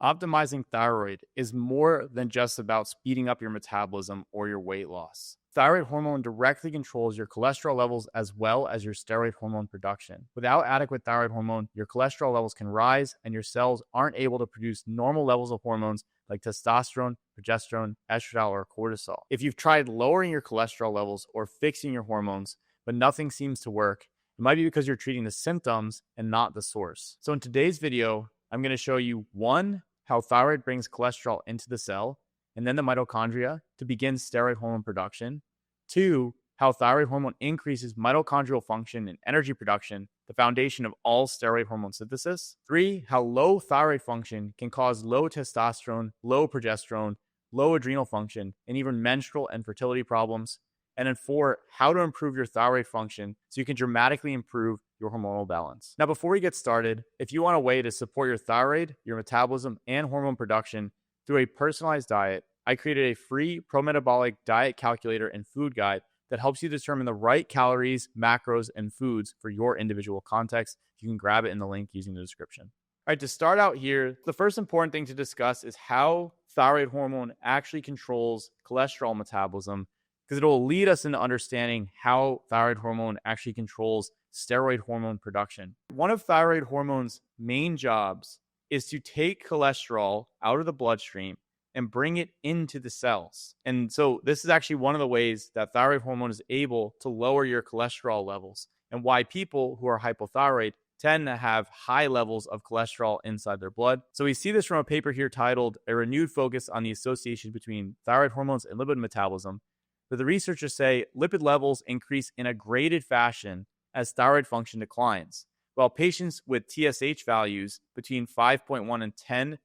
Optimizing thyroid is more than just about speeding up your metabolism or your weight loss. Thyroid hormone directly controls your cholesterol levels as well as your steroid hormone production. Without adequate thyroid hormone, your cholesterol levels can rise and your cells aren't able to produce normal levels of hormones like testosterone, progesterone, estradiol, or cortisol. If you've tried lowering your cholesterol levels or fixing your hormones, but nothing seems to work, it might be because you're treating the symptoms and not the source. So in today's video, I'm going to show you one, how thyroid brings cholesterol into the cell and then the mitochondria to begin steroid hormone production. 2, how thyroid hormone increases mitochondrial function and energy production, the foundation of all steroid hormone synthesis. 3, how low thyroid function can cause low testosterone, low progesterone, low adrenal function, and even menstrual and fertility problems. And then 4, how to improve your thyroid function so you can dramatically improve your hormonal balance. Now, before we get started, if you want a way to support your thyroid, your metabolism, and hormone production through a personalized diet, I created a free pro-metabolic diet calculator and food guide that helps you determine the right calories, macros, and foods for your individual context. You can grab it in the link using the description. All right, to start out here, the first important thing to discuss is how thyroid hormone actually controls cholesterol metabolism, because it will lead us into understanding how thyroid hormone actually controls steroid hormone production. One of thyroid hormone's main jobs is to take cholesterol out of the bloodstream and bring it into the cells. And so this is actually one of the ways that thyroid hormone is able to lower your cholesterol levels, and why people who are hypothyroid tend to have high levels of cholesterol inside their blood. So we see this from a paper here titled "A Renewed Focus on the Association Between Thyroid Hormones and Lipid Metabolism," but the researchers say lipid levels increase in a graded fashion as thyroid function declines, while patients with TSH values between 5.1 and 10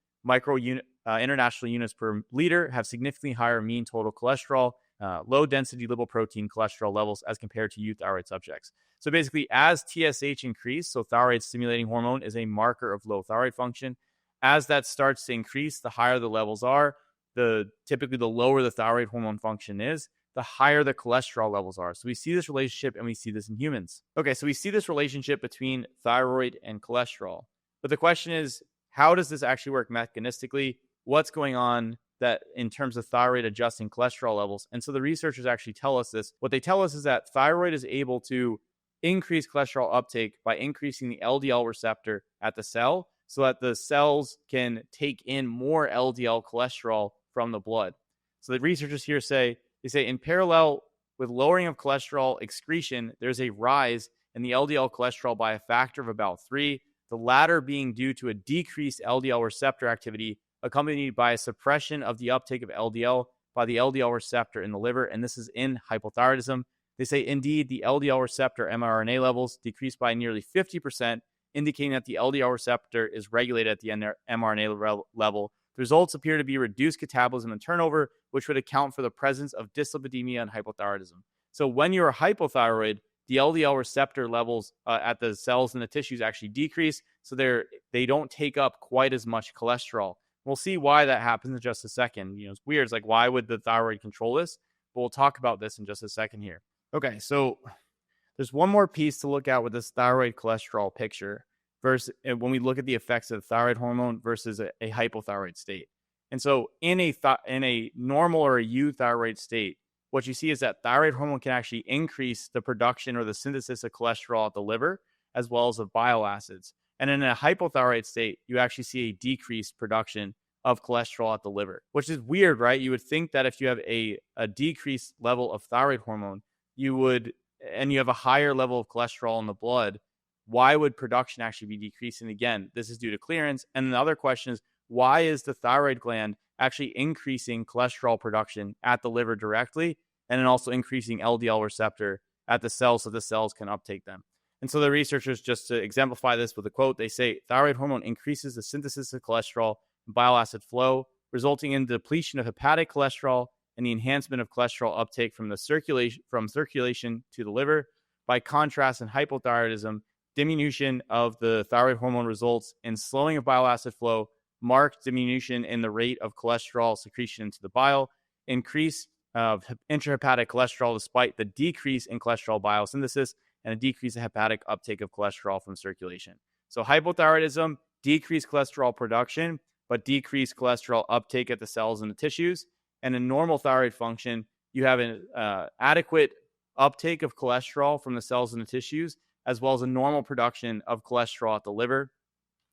international units per liter have significantly higher mean total cholesterol, low density lipoprotein cholesterol levels as compared to euthyroid subjects. So basically, as TSH increase, so thyroid stimulating hormone is a marker of low thyroid function. As that starts to increase, the higher the levels are, typically the lower the thyroid hormone function is, the higher the cholesterol levels are. So we see this relationship, and we see this in humans. Okay, so we see this relationship between thyroid and cholesterol. But the question is, how does this actually work mechanistically? What's going on that in terms of thyroid adjusting cholesterol levels? And so the researchers actually tell us this. What they tell us is that thyroid is able to increase cholesterol uptake by increasing the LDL receptor at the cell so that the cells can take in more LDL cholesterol from the blood. So the researchers here say in parallel with lowering of cholesterol excretion, there's a rise in the LDL cholesterol by a factor of about 3, the latter being due to a decreased LDL receptor activity accompanied by a suppression of the uptake of LDL by the LDL receptor in the liver, and this is in hypothyroidism. They say, indeed, the LDL receptor mRNA levels decreased by nearly 50%, indicating that the LDL receptor is regulated at the mRNA level. The results appear to be reduced catabolism and turnover, which would account for the presence of dyslipidemia and hypothyroidism. So when you're hypothyroid, the LDL receptor levels at the cells and the tissues actually decrease, so they don't take up quite as much cholesterol. We'll see why that happens in just a second. It's weird. It's like, why would the thyroid control this? But we'll talk about this in just a second here. Okay, so there's one more piece to look at with this thyroid cholesterol picture versus when we look at the effects of thyroid hormone versus a hypothyroid state. And so in a normal or a euthyroid state, what you see is that thyroid hormone can actually increase the production or the synthesis of cholesterol at the liver, as well as of bile acids. And in a hypothyroid state, you actually see a decreased production of cholesterol at the liver, which is weird, right? You would think that if you have a decreased level of thyroid hormone, you have a higher level of cholesterol in the blood, why would production actually be decreasing? Again, this is due to clearance. And the other question is, why is the thyroid gland actually increasing cholesterol production at the liver directly, and then also increasing LDL receptor at the cells so the cells can uptake them? And so the researchers, just to exemplify this with a quote, they say thyroid hormone increases the synthesis of cholesterol and bile acid flow, resulting in depletion of hepatic cholesterol and the enhancement of cholesterol uptake from circulation to the liver. By contrast, in hypothyroidism, diminution of the thyroid hormone results in slowing of bile acid flow, marked diminution in the rate of cholesterol secretion into the bile, increase of intrahepatic cholesterol despite the decrease in cholesterol biosynthesis, and a decrease in hepatic uptake of cholesterol from circulation. So hypothyroidism, decreased cholesterol production, but decreased cholesterol uptake at the cells and the tissues. And in normal thyroid function, you have an adequate uptake of cholesterol from the cells and the tissues, as well as a normal production of cholesterol at the liver.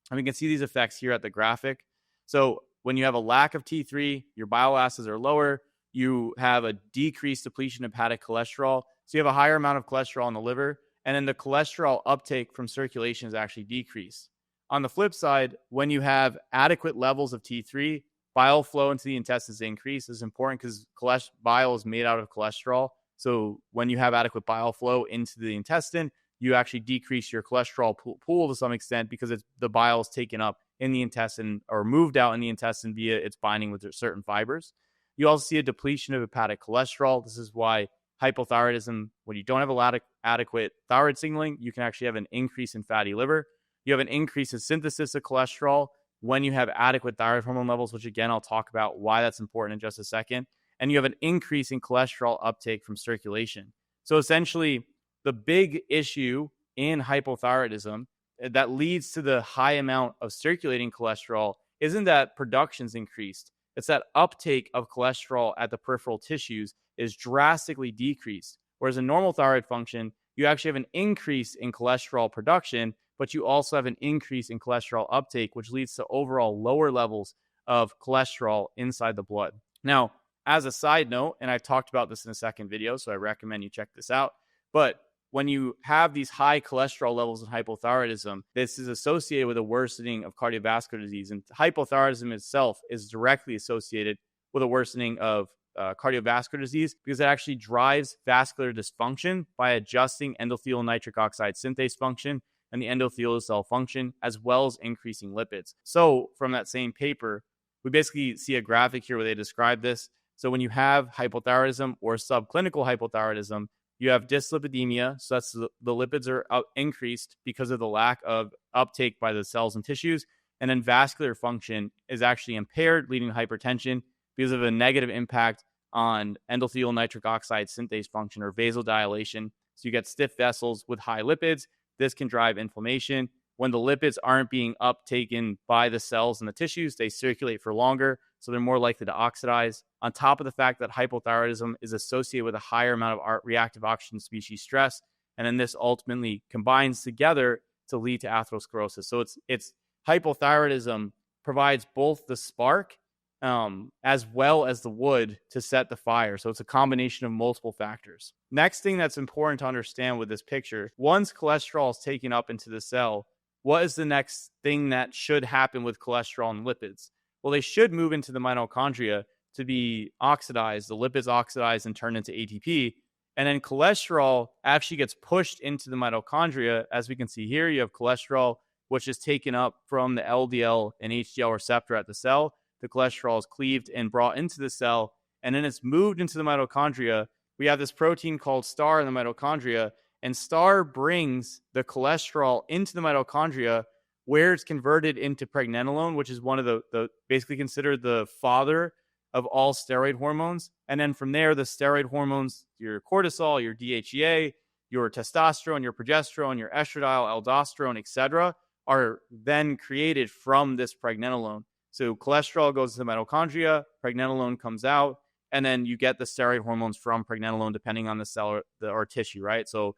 And we can see these effects here at the graphic. So when you have a lack of T3, your bile acids are lower. You have a decreased depletion of hepatic cholesterol. So you have a higher amount of cholesterol in the liver. And then the cholesterol uptake from circulation is actually decreased. On the flip side, when you have adequate levels of T3, bile flow into the intestines increase. This is important because bile is made out of cholesterol. So when you have adequate bile flow into the intestine, you actually decrease your cholesterol pool to some extent because the bile is taken up in the intestine or moved out in the intestine via its binding with certain fibers. You also see a depletion of hepatic cholesterol. This is why hypothyroidism, when you don't have adequate thyroid signaling, you can actually have an increase in fatty liver. You have an increase in synthesis of cholesterol when you have adequate thyroid hormone levels, which again, I'll talk about why that's important in just a second. And you have an increase in cholesterol uptake from circulation. So essentially, the big issue in hypothyroidism that leads to the high amount of circulating cholesterol isn't that production's increased. It's that uptake of cholesterol at the peripheral tissues is drastically decreased. Whereas in normal thyroid function, you actually have an increase in cholesterol production, but you also have an increase in cholesterol uptake, which leads to overall lower levels of cholesterol inside the blood. Now, as a side note, and I've talked about this in a second video, so I recommend you check this out, but when you have these high cholesterol levels in hypothyroidism, this is associated with a worsening of cardiovascular disease. And hypothyroidism itself is directly associated with a worsening of cardiovascular disease because it actually drives vascular dysfunction by adjusting endothelial nitric oxide synthase function and the endothelial cell function, as well as increasing lipids. So from that same paper, we basically see a graphic here where they describe this. So when you have hypothyroidism or subclinical hypothyroidism, you have dyslipidemia, so that's the lipids are increased because of the lack of uptake by the cells and tissues. And then vascular function is actually impaired, leading to hypertension because of a negative impact on endothelial nitric oxide synthase function or vasodilation. So you get stiff vessels with high lipids. This can drive inflammation. When the lipids aren't being uptaken by the cells and the tissues, they circulate for longer, so they're more likely to oxidize. On top of the fact that hypothyroidism is associated with a higher amount of reactive oxygen species stress, and then this ultimately combines together to lead to atherosclerosis. So it's hypothyroidism provides both the spark as well as the wood to set the fire. So it's a combination of multiple factors. Next thing that's important to understand with this picture, once cholesterol is taken up into the cell, what is the next thing that should happen with cholesterol and lipids? Well, they should move into the mitochondria to be oxidized. The lipids oxidize and turn into ATP. And then cholesterol actually gets pushed into the mitochondria. As we can see here, you have cholesterol, which is taken up from the LDL and HDL receptor at the cell. The cholesterol is cleaved and brought into the cell, and then it's moved into the mitochondria. We have this protein called STAR in the mitochondria, and STAR brings the cholesterol into the mitochondria where it's converted into pregnenolone, which is one of the basically considered the father of all steroid hormones. And then from there, the steroid hormones, your cortisol, your DHEA, your testosterone, your progesterone, your estradiol, aldosterone, etc., are then created from this pregnenolone. So cholesterol goes to the mitochondria, pregnenolone comes out, and then you get the steroid hormones from pregnenolone depending on the cell or tissue, right? So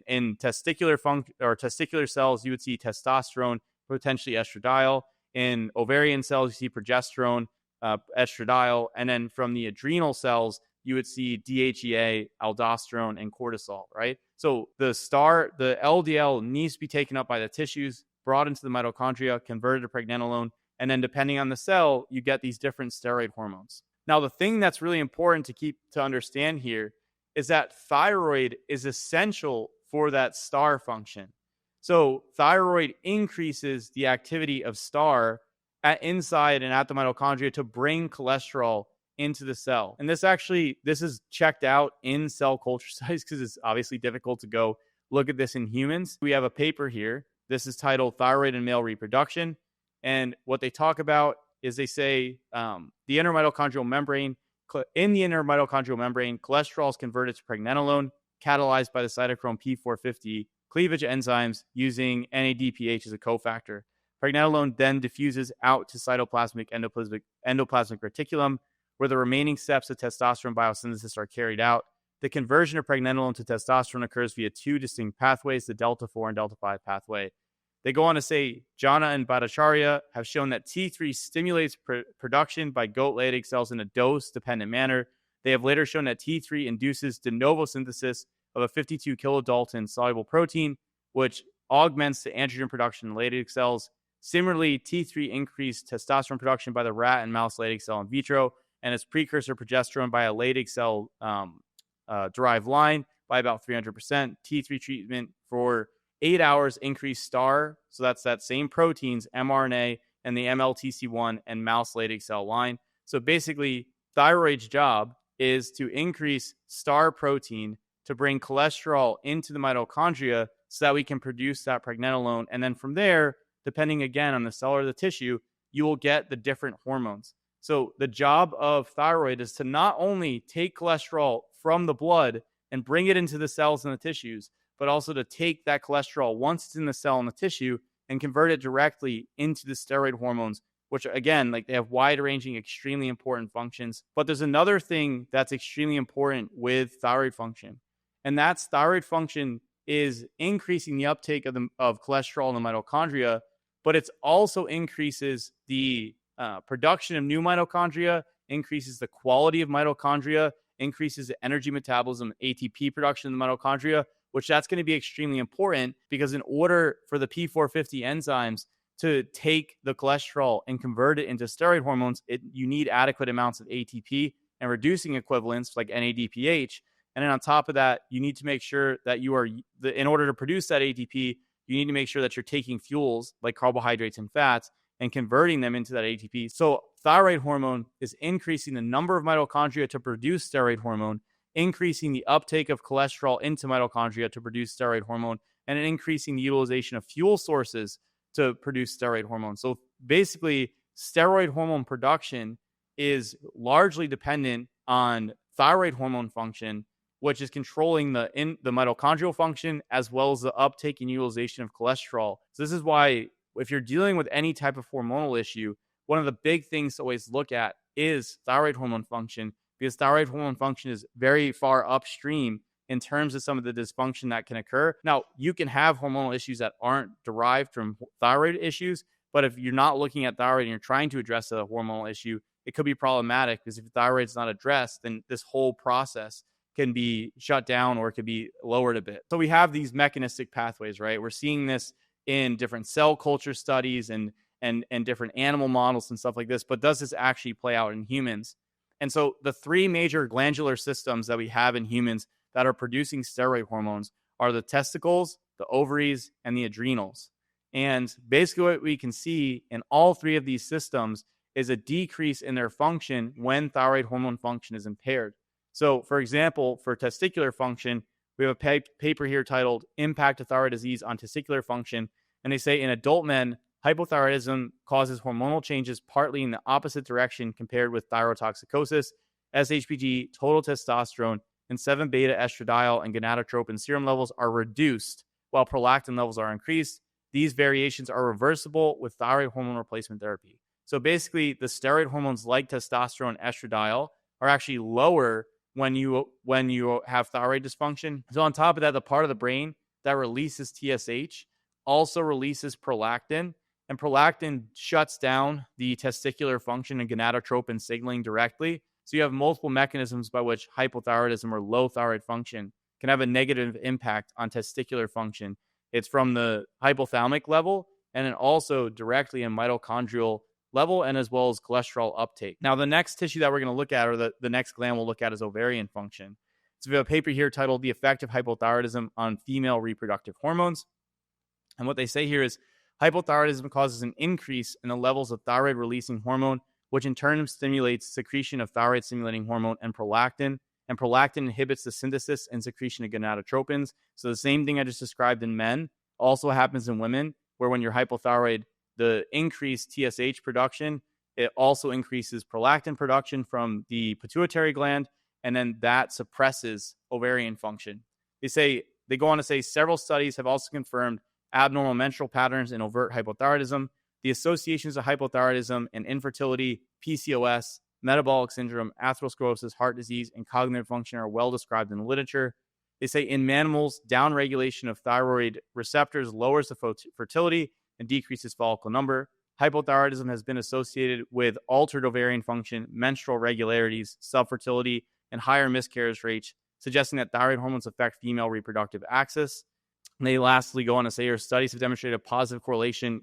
in testicular cells, you would see testosterone, potentially estradiol. In ovarian cells, you see progesterone, estradiol, and then from the adrenal cells, you would see DHEA, aldosterone, and cortisol, right? So the LDL needs to be taken up by the tissues, brought into the mitochondria, converted to pregnenolone, and then depending on the cell, you get these different steroid hormones. Now, the thing that's really important to understand here is that thyroid is essential for that STAR function. So thyroid increases the activity of STAR inside and at the mitochondria to bring cholesterol into the cell. And this is checked out in cell culture studies because it's obviously difficult to go look at this in humans. We have a paper here. This is titled Thyroid and Male Reproduction. And what they talk about is they say in the inner mitochondrial membrane, cholesterol is converted to pregnenolone, catalyzed by the cytochrome P450 cleavage enzymes using NADPH as a cofactor. Pregnenolone then diffuses out to cytoplasmic endoplasmic reticulum, where the remaining steps of testosterone biosynthesis are carried out. The conversion of pregnenolone to testosterone occurs via two distinct pathways, the delta 4 and delta 5 pathway. They go on to say, Jana and Bhattacharya have shown that T3 stimulates production by goat Leydig cells in a dose-dependent manner. They have later shown that T3 induces de novo synthesis of a 52 kilodalton soluble protein, which augments the androgen production in Leydig cells. Similarly, T3 increased testosterone production by the rat and mouse Leydig cell in vitro, and its precursor progesterone by a Leydig cell derived line by about 300%. T3 treatment for 8 hours increased STAR, so that's that same proteins, mRNA, and the MLTC1 and mouse Leydig cell line. So basically, thyroid's job is to increase STAR protein to bring cholesterol into the mitochondria so that we can produce that pregnenolone. And then from there, depending again on the cell or the tissue, you will get the different hormones. So the job of thyroid is to not only take cholesterol from the blood and bring it into the cells and the tissues, but also to take that cholesterol once it's in the cell and the tissue and convert it directly into the steroid hormones, which again, like they have wide-ranging, extremely important functions. But there's another thing that's extremely important with thyroid function, and that's thyroid function is increasing the uptake of cholesterol in the mitochondria, but it also increases the production of new mitochondria, increases the quality of mitochondria, increases the energy metabolism, ATP production in the mitochondria, which that's going to be extremely important because in order for the P450 enzymes to take the cholesterol and convert it into steroid hormones, you need adequate amounts of ATP and reducing equivalents like NADPH. And then on top of that, you need to make sure that in order to produce that ATP, you need to make sure that you're taking fuels like carbohydrates and fats and converting them into that ATP. So thyroid hormone is increasing the number of mitochondria to produce steroid hormone, increasing the uptake of cholesterol into mitochondria to produce steroid hormone, and increasing the utilization of fuel sources to produce steroid hormone. So basically, steroid hormone production is largely dependent on thyroid hormone function, which is controlling the mitochondrial function as well as the uptake and utilization of cholesterol. So this is why if you're dealing with any type of hormonal issue, one of the big things to always look at is thyroid hormone function, because thyroid hormone function is very far upstream in terms of some of the dysfunction that can occur. Now, you can have hormonal issues that aren't derived from thyroid issues, but if you're not looking at thyroid and you're trying to address a hormonal issue, it could be problematic because if thyroid's not addressed, then this whole process can be shut down or it could be lowered a bit. So we have these mechanistic pathways, right? We're seeing this in different cell culture studies and different animal models and stuff like this, but does this actually play out in humans? And so the three major glandular systems that we have in humans that are producing steroid hormones are the testicles, the ovaries, and the adrenals. And basically what we can see in all three of these systems is a decrease in their function when thyroid hormone function is impaired. So for example, for testicular function, we have a paper here titled Impact of Thyroid Disease on Testicular Function. And they say in adult men, hypothyroidism causes hormonal changes partly in the opposite direction compared with thyrotoxicosis, SHBG, total testosterone, and 7-beta estradiol and gonadotropin serum levels are reduced while prolactin levels are increased. These variations are reversible with thyroid hormone replacement therapy. So basically, the steroid hormones like testosterone and estradiol are actually lower when you have thyroid dysfunction. So on top of that, the part of the brain that releases TSH also releases prolactin, and prolactin shuts down the testicular function and gonadotropin signaling directly. So you have multiple mechanisms by which hypothyroidism or low thyroid function can have a negative impact on testicular function. It's from the hypothalamic level and then also directly in mitochondrial level and as well as cholesterol uptake. Now, the next tissue that we're going to look at, or the next gland we'll look at, is ovarian function. So we have a paper here titled The Effect of Hypothyroidism on Female Reproductive Hormones. And what they say here is hypothyroidism causes an increase in the levels of thyroid-releasing hormone, which in turn stimulates secretion of thyroid-stimulating hormone and prolactin inhibits the synthesis and secretion of gonadotropins. So the same thing I just described in men also happens in women, where when you're hypothyroid, the increased TSH production, it also increases prolactin production from the pituitary gland, and then that suppresses ovarian function. They go on to say several studies have also confirmed abnormal menstrual patterns in overt hypothyroidism. The associations of hypothyroidism and infertility, PCOS, metabolic syndrome, atherosclerosis, heart disease, and cognitive function are well described in the literature. They say in mammals, downregulation of thyroid receptors lowers the fertility and decreases follicle number. Hypothyroidism has been associated with altered ovarian function, menstrual irregularities, subfertility, and higher miscarriage rates, suggesting that thyroid hormones affect female reproductive axis. And they lastly go on to say here, studies have demonstrated a positive correlation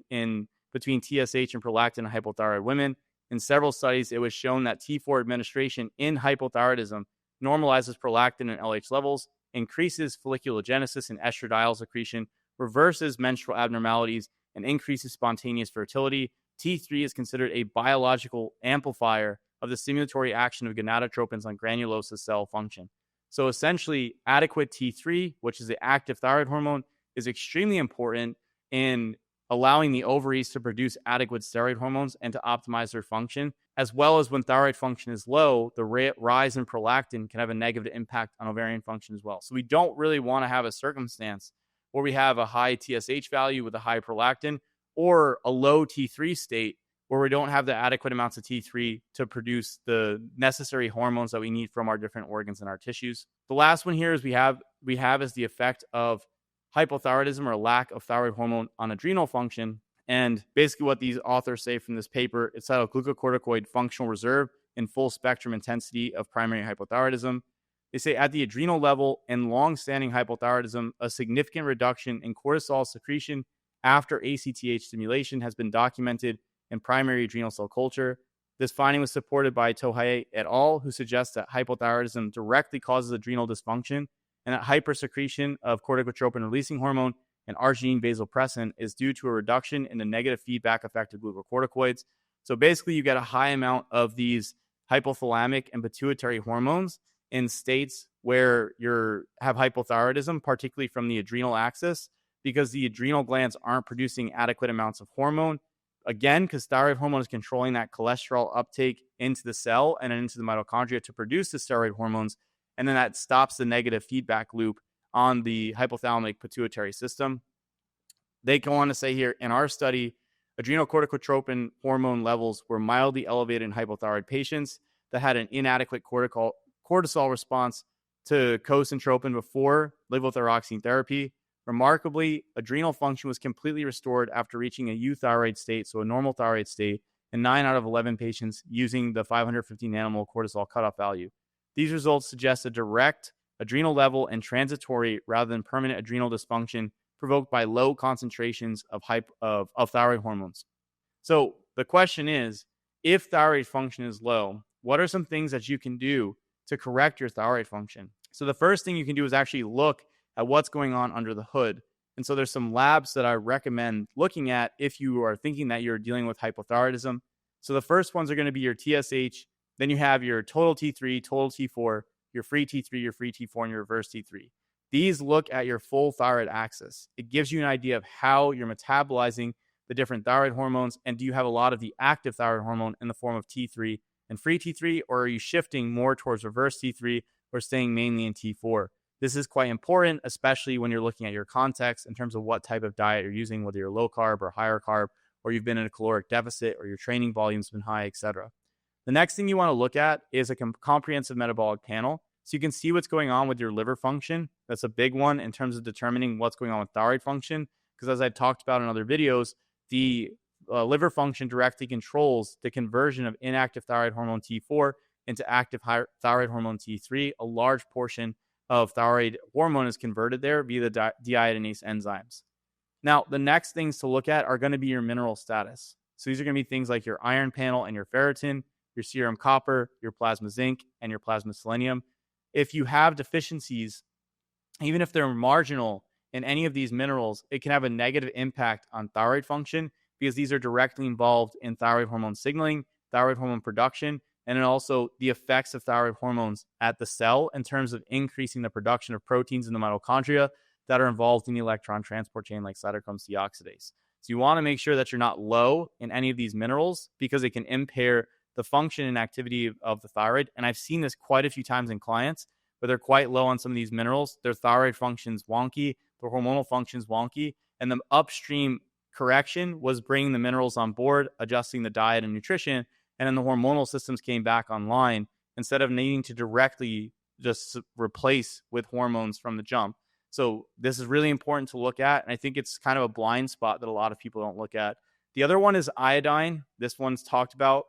between TSH and prolactin in hypothyroid women. In several studies, it was shown that T4 administration in hypothyroidism normalizes prolactin and LH levels, increases folliculogenesis and estradiol secretion, reverses menstrual abnormalities, and increases spontaneous fertility. T3 is considered a biological amplifier of the stimulatory action of gonadotropins on granulosa cell function. So essentially, adequate T3, which is the active thyroid hormone, is extremely important in allowing the ovaries to produce adequate steroid hormones and to optimize their function, as well as when thyroid function is low, the rise in prolactin can have a negative impact on ovarian function as well. So we don't really want to have a circumstance where we have a high TSH value with a high prolactin, or a low T3 state where we don't have the adequate amounts of T3 to produce the necessary hormones that we need from our different organs and our tissues. The last one here is we have is the effect of hypothyroidism or lack of thyroid hormone on adrenal function. And basically what these authors say from this paper, it's titled Glucocorticoid Functional Reserve in Full Spectrum Intensity of Primary Hypothyroidism. They say at the adrenal level in long-standing hypothyroidism, a significant reduction in cortisol secretion after ACTH stimulation has been documented in primary adrenal cell culture. This finding was supported by Tohaye et al., who suggests that hypothyroidism directly causes adrenal dysfunction and that hypersecretion of corticotropin-releasing hormone and arginine vasopressin is due to a reduction in the negative feedback effect of glucocorticoids. So basically, you get a high amount of these hypothalamic and pituitary hormones in states where you have hypothyroidism, particularly from the adrenal axis, because the adrenal glands aren't producing adequate amounts of hormone. Again, because thyroid hormone is controlling that cholesterol uptake into the cell and into the mitochondria to produce the steroid hormones, and then that stops the negative feedback loop on the hypothalamic pituitary system. They go on to say here, in our study, adrenal corticotropin hormone levels were mildly elevated in hypothyroid patients that had an inadequate cortisol response to cosyntropin before levothyroxine therapy. Remarkably, adrenal function was completely restored after reaching a euthyroid state, so a normal thyroid state, in 9 out of 11 patients using the 550 nanomole cortisol cutoff value. These results suggest a direct adrenal level and transitory rather than permanent adrenal dysfunction provoked by low concentrations of thyroid hormones. So the question is, if thyroid function is low, what are some things that you can do to correct your thyroid function? So the first thing you can do is actually look at what's going on under the hood. And so there's some labs that I recommend looking at if you are thinking that you're dealing with hypothyroidism. So the first ones are going to be your TSH, then you have your total T3, total T4, your free T3, your free T4, and your reverse T3. These look at your full thyroid axis. It gives you an idea of how you're metabolizing the different thyroid hormones, and do you have a lot of the active thyroid hormone in the form of T3 and free T3, or are you shifting more towards reverse T3 or staying mainly in T4? This is quite important, especially when you're looking at your context in terms of what type of diet you're using, whether you're low carb or higher carb, or you've been in a caloric deficit, or your training volume's been high, etc. The next thing you want to look at is a comprehensive metabolic panel. So you can see what's going on with your liver function. That's a big one in terms of determining what's going on with thyroid function. Because as I've talked about in other videos, the liver function directly controls the conversion of inactive thyroid hormone T4 into active thyroid hormone T3. A large portion of thyroid hormone is converted there via the deiodinase enzymes. Now, the next things to look at are going to be your mineral status. So these are going to be things like your iron panel and your ferritin, your serum copper, your plasma zinc, and your plasma selenium. If you have deficiencies, even if they're marginal in any of these minerals, it can have a negative impact on thyroid function because these are directly involved in thyroid hormone signaling, thyroid hormone production, and then also the effects of thyroid hormones at the cell in terms of increasing the production of proteins in the mitochondria that are involved in the electron transport chain like cytochrome C oxidase. So you want to make sure that you're not low in any of these minerals because it can impair the function and activity of the thyroid. And I've seen this quite a few times in clients where they're quite low on some of these minerals. Their thyroid function's wonky, their hormonal function's wonky, and the upstream correction was bringing the minerals on board, adjusting the diet and nutrition, and then the hormonal systems came back online instead of needing to directly just replace with hormones from the jump. So this is really important to look at, and I think it's kind of a blind spot that a lot of people don't look at. The other one is iodine. This one's talked about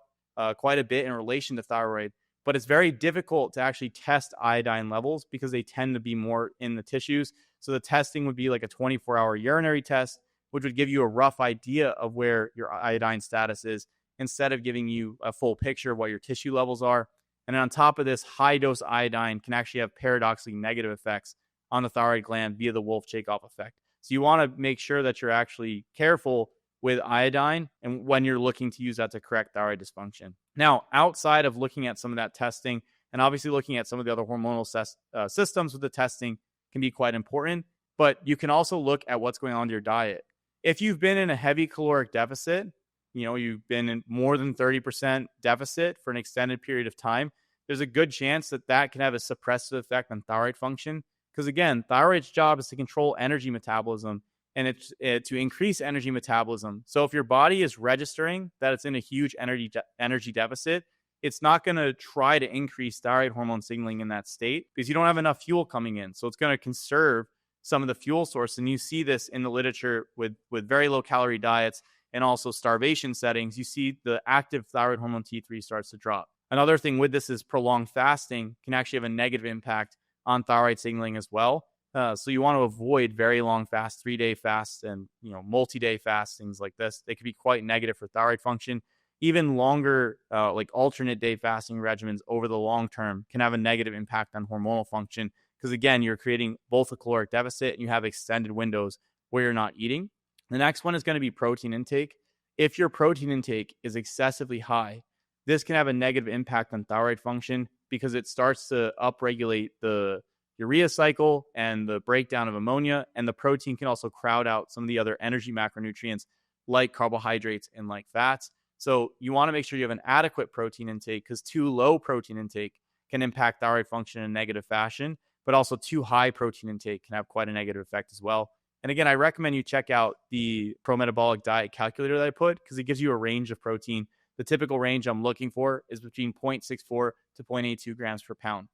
quite a bit in relation to thyroid, but it's very difficult to actually test iodine levels because they tend to be more in the tissues. So the testing would be like a 24-hour urinary test, which would give you a rough idea of where your iodine status is instead of giving you a full picture of what your tissue levels are. And on top of this, high-dose iodine can actually have paradoxically negative effects on the thyroid gland via the Wolff-Chaikoff effect. So you want to make sure that you're actually careful with iodine and when you're looking to use that to correct thyroid dysfunction. Now, outside of looking at some of that testing, and obviously looking at some of the other hormonal systems with the testing can be quite important, but you can also look at what's going on in your diet. If you've been in a heavy caloric deficit, you've been in more than 30% deficit for an extended period of time, there's a good chance that that can have a suppressive effect on thyroid function. Because again, thyroid's job is to control energy metabolism and it's to increase energy metabolism. So if your body is registering that it's in a huge energy deficit, it's not going to try to increase thyroid hormone signaling in that state because you don't have enough fuel coming in. So it's going to conserve some of the fuel source. And you see this in the literature with very low calorie diets and also starvation settings. You see the active thyroid hormone T3 starts to drop. Another thing with this is prolonged fasting can actually have a negative impact on thyroid signaling as well. So you want to avoid very long fasts, 3-day fasts, and multi-day fasts, things like this. They can be quite negative for thyroid function. Even longer, like alternate day fasting regimens over the long term can have a negative impact on hormonal function because again, you're creating both a caloric deficit and you have extended windows where you're not eating. The next one is going to be protein intake. If your protein intake is excessively high, this can have a negative impact on thyroid function because it starts to upregulate the urea cycle and the breakdown of ammonia, and the protein can also crowd out some of the other energy macronutrients like carbohydrates and like fats. So you want to make sure you have an adequate protein intake because too low protein intake can impact thyroid function in a negative fashion, but also too high protein intake can have quite a negative effect as well. And again, I recommend you check out the pro-metabolic diet calculator that I put because it gives you a range of protein. The typical range I'm looking for is between 0.64 to 0.82 grams per pound.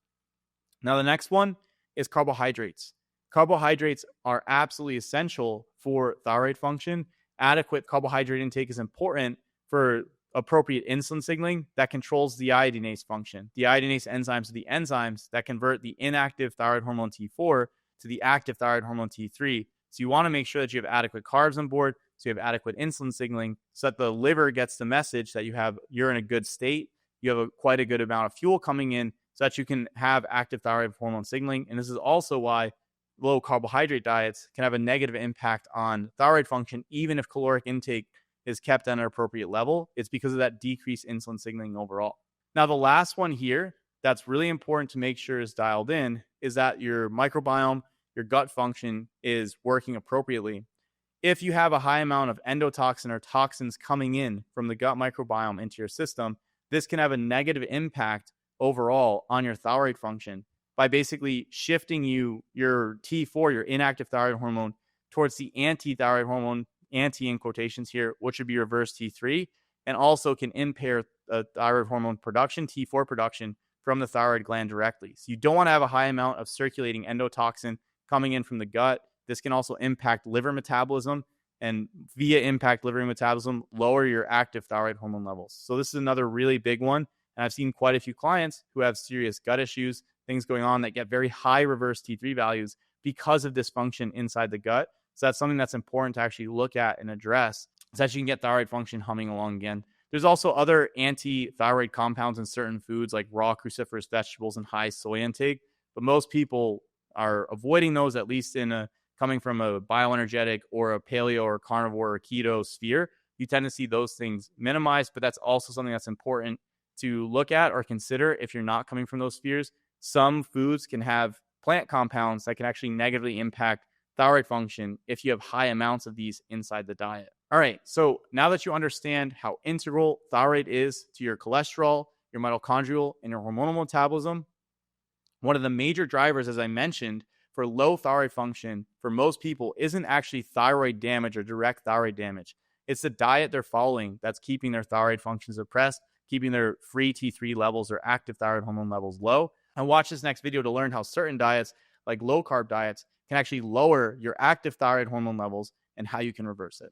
Now, the next one is carbohydrates. Carbohydrates are absolutely essential for thyroid function. Adequate carbohydrate intake is important for appropriate insulin signaling that controls the iodinase function. The iodinase enzymes are the enzymes that convert the inactive thyroid hormone T4 to the active thyroid hormone T3. So you want to make sure that you have adequate carbs on board, so you have adequate insulin signaling, so that the liver gets the message that you're in a good state, you have quite a good amount of fuel coming in, so that you can have active thyroid hormone signaling. And this is also why low carbohydrate diets can have a negative impact on thyroid function, even if caloric intake is kept at an appropriate level. It's because of that decreased insulin signaling overall. Now, the last one here that's really important to make sure is dialed in is that your microbiome, your gut function is working appropriately. If you have a high amount of endotoxin or toxins coming in from the gut microbiome into your system, this can have a negative impact overall on your thyroid function by basically shifting your T4, your inactive thyroid hormone, towards the anti-thyroid hormone, anti in quotations here, which would be reverse T3, and also can impair thyroid hormone production, T4 production, from the thyroid gland directly. So you don't want to have a high amount of circulating endotoxin coming in from the gut. This can also impact liver metabolism, and via impact liver metabolism, lower your active thyroid hormone levels. So this is another really big one. And I've seen quite a few clients who have serious gut issues, things going on that get very high reverse T3 values because of dysfunction inside the gut. So that's something that's important to actually look at and address so that you can get thyroid function humming along again. There's also other anti-thyroid compounds in certain foods like raw cruciferous vegetables and high soy intake, but most people are avoiding those, at least coming from a bioenergetic or a paleo or carnivore or keto sphere. You tend to see those things minimized, but that's also something that's important to look at or consider if you're not coming from those spheres. Some foods can have plant compounds that can actually negatively impact thyroid function if you have high amounts of these inside the diet. All right, so now that you understand how integral thyroid is to your cholesterol, your mitochondrial, and your hormonal metabolism, one of the major drivers, as I mentioned, for low thyroid function for most people isn't actually thyroid damage or direct thyroid damage. It's the diet they're following that's keeping their thyroid function suppressed, keeping their free T3 levels or active thyroid hormone levels low. And watch this next video to learn how certain diets, like low carb diets, can actually lower your active thyroid hormone levels and how you can reverse it.